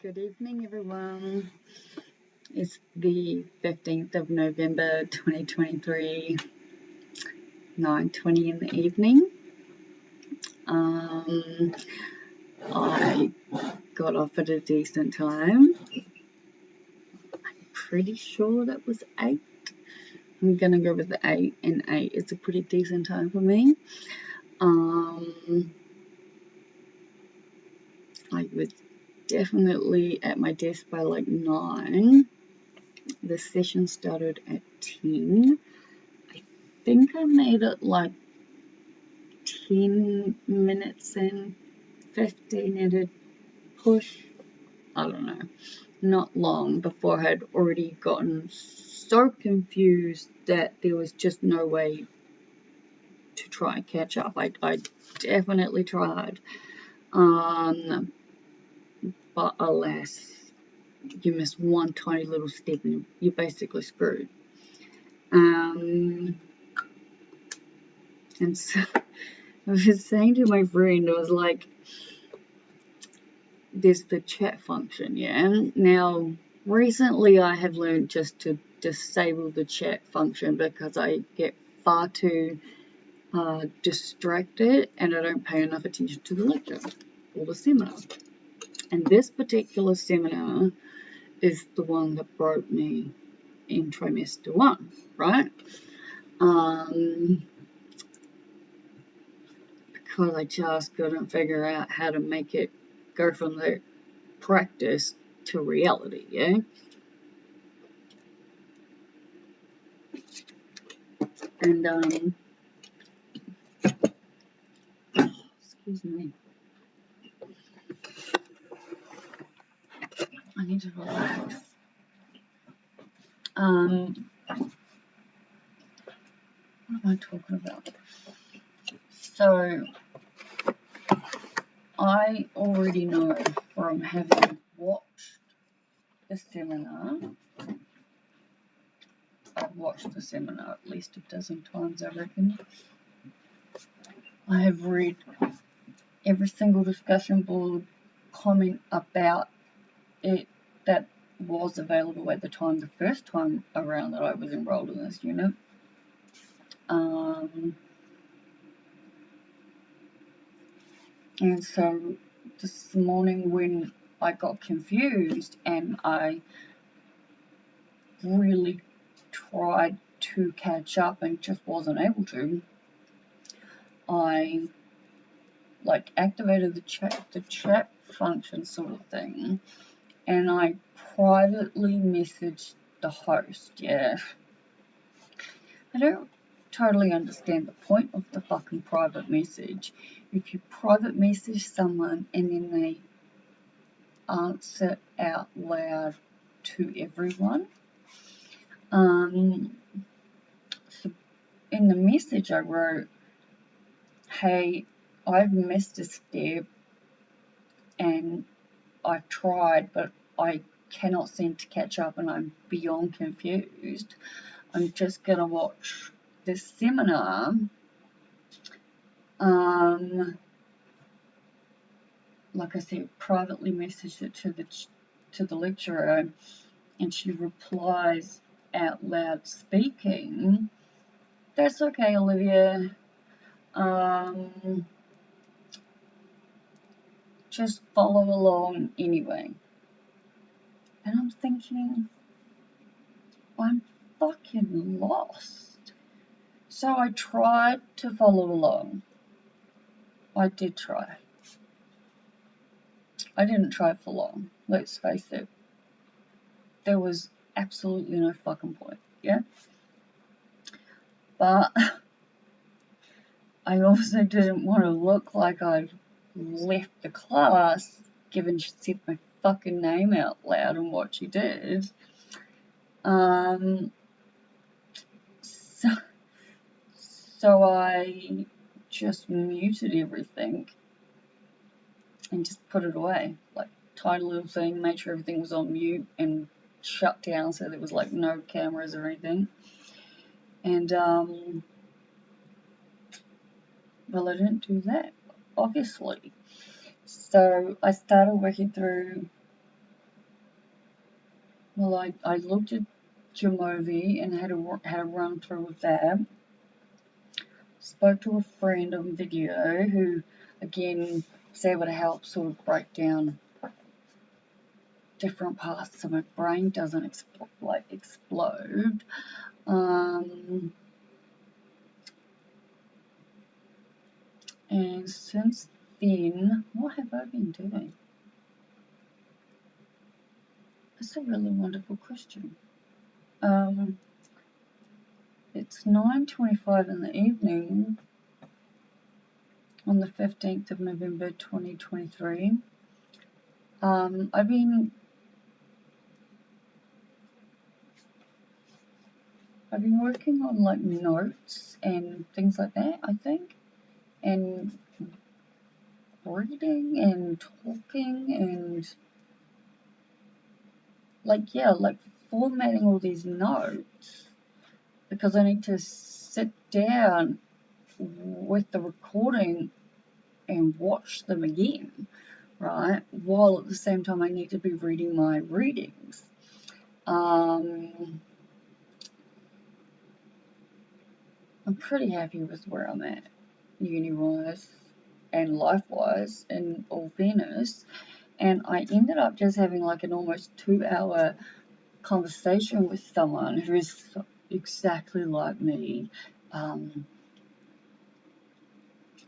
Good evening, everyone. It's the 15th of November 2023, 9:20 in the evening. I got off at a decent time. I'm pretty sure that was 8. I'm gonna go with the 8, and 8 is a pretty decent time for me. I was definitely at my desk by like 9. The session started at 10. I think I made it like 10 minutes in, 15 at a push. I don't know. Not long before I had already gotten so confused that there was just no way to try and catch up. I definitely tried. But alas, you miss one tiny little step and you're basically screwed. And so I was saying to my friend, I was like, there's the chat function, yeah? Now, recently I have learned just to disable the chat function because I get far too distracted and I don't pay enough attention to the lecture or the seminar. And this particular seminar is the one that broke me in trimester 1, right? Because I just couldn't figure out how to make it go from the practice to reality, yeah? And, excuse me. I need to relax. What am I talking about? So, I already know from having watched the seminar, I've watched the seminar at least a dozen times, I reckon. I have read every single discussion board comment about it that was available at the time, the first time around that I was enrolled in this unit. And so this morning when I got confused and I really tried to catch up and just wasn't able to, I activated the chat function sort of thing, and I privately messaged the host. Yeah, I don't totally understand the point of the fucking private message. If you private message someone and then they answer out loud to everyone, so in the message I wrote, hey, I've missed a step and I've tried, but I cannot seem to catch up and I'm beyond confused. I'm just going to watch this seminar. Like I said, privately messaged it to the lecturer, and she replies out loud speaking, "That's okay, Olivia. Just follow along anyway." And I'm thinking, I'm fucking lost. So I tried to follow along. I did try. I didn't try for long, let's face it. There was absolutely no fucking point, yeah? But I also didn't want to look like I'd left the class, given she said my fucking name out loud and what she did. So I just muted everything and just put it away. Like, tiny little thing, made sure everything was on mute and shut down so there was like no cameras or anything. And, well, I didn't do that, obviously. So I started working through Well, I looked at Jamovi and had a run through with that. Spoke to a friend on video who, again, was able to help sort of break down different parts so my brain doesn't explode. And since then, what have I been doing? That's a really wonderful question. It's 9:25 in the evening on the 15th of November 2023. I've been working on like notes and things like that, I think, and reading and talking and like formatting all these notes because I need to sit down with the recording and watch them again, right? While at the same time I need to be reading my readings. I'm pretty happy with where I'm at, uni-wise and life-wise, in all fairness. And I ended up just having like an almost 2-hour conversation with someone who is exactly like me.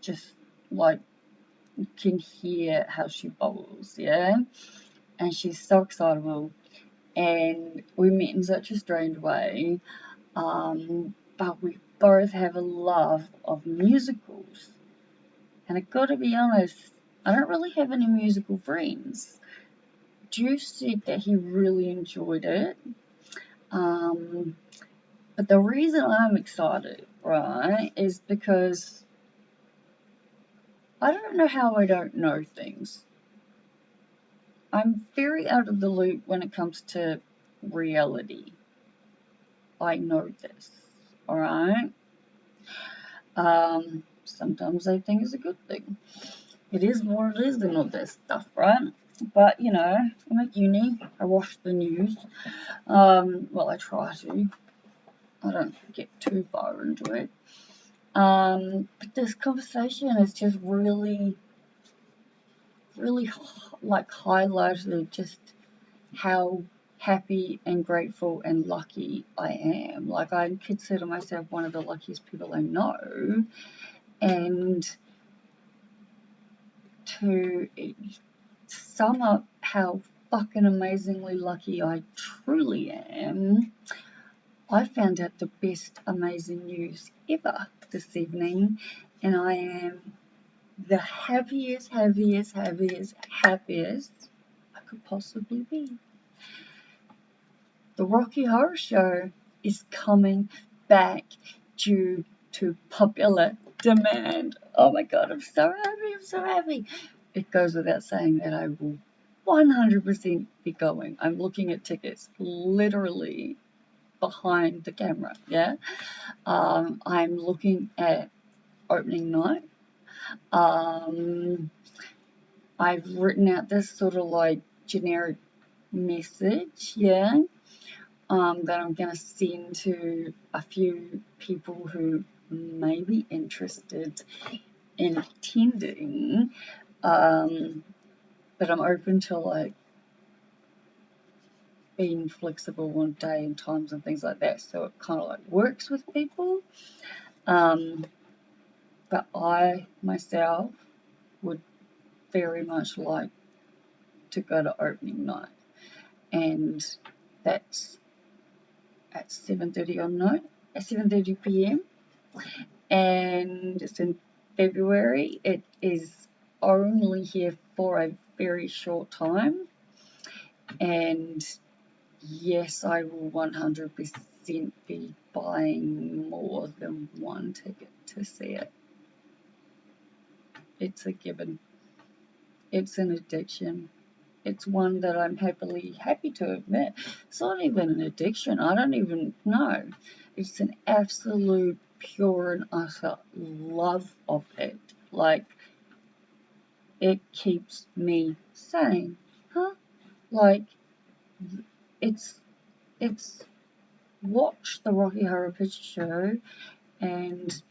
Just like can hear how she bubbles, yeah? And she's so excitable. And we met in such a strange way. But we both have a love of musicals. And I gotta be honest, I don't really have any musical friends. Drew said that he really enjoyed it. But the reason I'm excited, right, is because I don't know how I don't know things. I'm very out of the loop when it comes to reality. I know this, alright? Sometimes I think it's a good thing. It is what it is and all this stuff, right? But, you know, I'm at uni, I watch the news. Well, I try to. I don't get too far into it. But this conversation is just really like highlighted just how happy and grateful and lucky I am. Like I consider myself one of the luckiest people I know, and to sum up how fucking amazingly lucky I truly am, I found out the best amazing news ever this evening, and I am the happiest I could possibly be. The Rocky Horror Show is coming back due to popular demand. Oh my god, I'm so happy. It goes without saying that I will 100% be going. I'm looking at tickets literally behind the camera, yeah? I'm looking at opening night. I've written out this sort of like generic message, yeah, that I'm going to send to a few people who may be interested in attending, but I'm open to like being flexible on day and times and things like that, so it kind of like works with people. But I myself would very much like to go to opening night, and that's at 7:30 p.m. and it's in February. It is only here for a very short time, and yes, I will 100% be buying more than one ticket to see it. It's a given. It's an addiction. It's one that I'm happy to admit. It's not even an addiction. I don't even know. It's an absolute pure and utter love of it. Like, it keeps me sane. Huh? Like, it's watch the Rocky Horror Picture Show and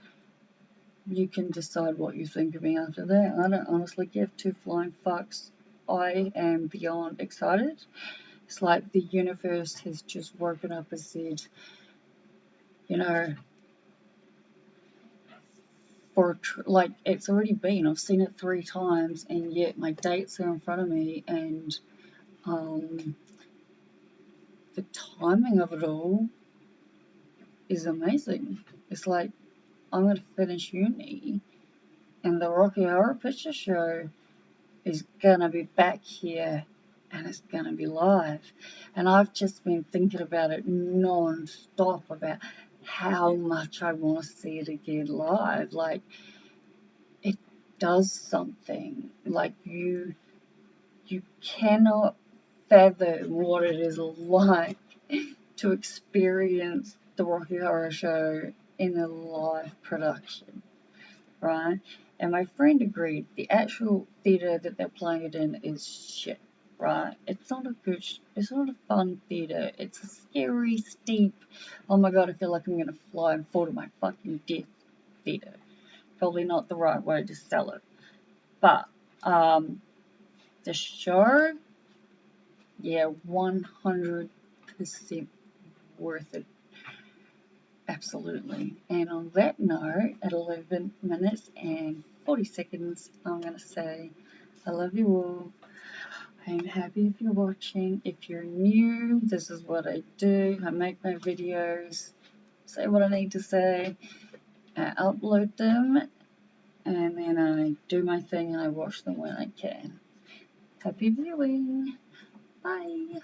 you can decide what you think of me after that. I don't honestly give two flying fucks. I am beyond excited. It's like the universe has just woken up and said, you know, like it's already been. I've seen it 3 times, and yet my dates are in front of me, and the timing of it all is amazing. It's like I'm gonna finish uni, and the Rocky Horror Picture Show is gonna be back here, and it's gonna be live. And I've just been thinking about it non-stop about how much I want to see it again live. Like, it does something. Like, you cannot fathom what it is like to experience the Rocky Horror Show in a live production, right? And my friend agreed, the actual theatre that they're playing it in is shit, right? It's not a fun theatre. It's a scary, steep, oh my god, I feel like I'm gonna fly and fall to my fucking death theatre. Probably not the right way to sell it. But, the show, yeah, 100% worth it. Absolutely. And on that note, at 11 minutes and 40 seconds, I'm going to say I love you all. I'm happy if you're watching. If you're new, this is what I do. I make my videos, say what I need to say, I upload them, and then I do my thing and I watch them when I can. Happy viewing. Bye.